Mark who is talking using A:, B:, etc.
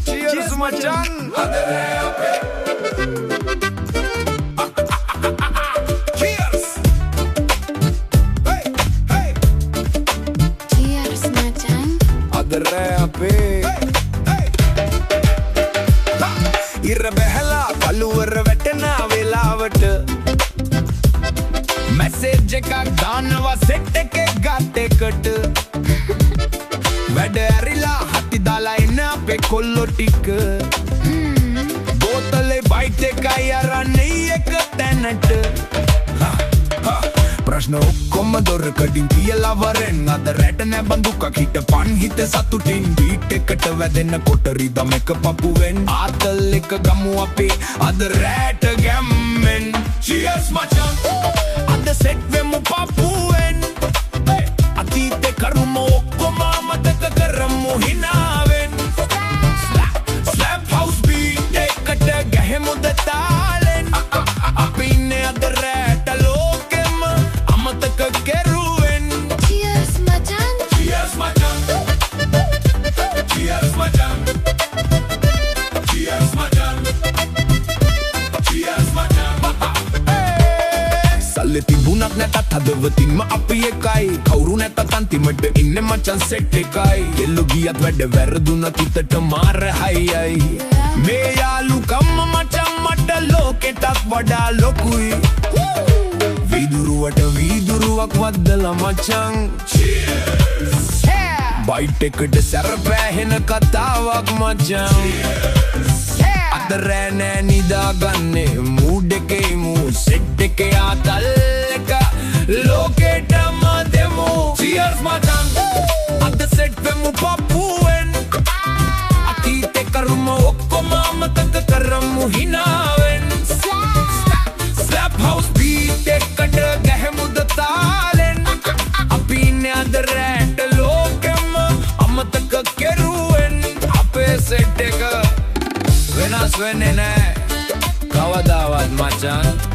A: Cheers macan. Cheers. Hey, hey.
B: Cheers macan.
A: Adere ape. Hey, hey. Irra behla kaluwar vetna velawat. Message ka gaanwa set ke gaate kat. වැඩ ඇරිලා හති දාලා එන්න අපේ කොල්ලෝ ටික බෝතලේ bite එකයි අරන්නේ එක තැනට ප්‍රශ්න ඔක්කොම දොරකඩින් කියලා වරෙන් අද රැට නෑ බඳුකක් හිටපන් හිත සතුටින් බීට් එකට වැදෙන්න කොට රිදම් එක පපුවෙන් ආතල් එක ගමු අපේ අද රැට ගැම්මෙන් Cheers මචං අද සෙට් වෙමු පපුවෙන් අතීතේ කරුම ඔක්කොම අමතක කරමු හිනාවෙන් Slap house beat එකට ගැහෙමු තාලෙන් අපි ඉන්නේ අද රැට ලෝකෙම අමතක කෙරුවෙන්
B: Cheers macan.
A: Cheers මචං Cheers මචං Cheers මචං Cheers මචං සල්ලි තිබුණක් නැතත් හදවතින්ම අපි එකයි කවුරු නැතත් අන්තිමට ඉන්නේ මචං සෙට් එකයි එල්ලු ගියත් වැඩ වැරදුනත් හිතට මාර හයියි මේ යාළුකම මචං මට ලෝකෙටත් වඩා ලොකුයි වීදුරුවට වීදුරුවක් වද්දලා මචං Cheers බයිට් එකට සැරපෑහෙන කතාවක් මචං අද රෑ නෑ නිදාගන්නේ මූඩ් එකේ මූ සෙට් එකේ ආතල් එක ලෝකෙටම දෙමු Cheers මචං අද සෙට් වෙමු පපුවෙන් අතීතේ කරුම ඔක්කොම අමතක කරමු හිනාවෙන් Slap house beat එකට ගැහෙමු තාලෙන් අපි ඉන්නේ අද රැට ලෝකෙම අමතක කෙරුවෙන් අපේ සෙට් එක වෙනස් වෙන්නේ නෑ කවදාවත් මචං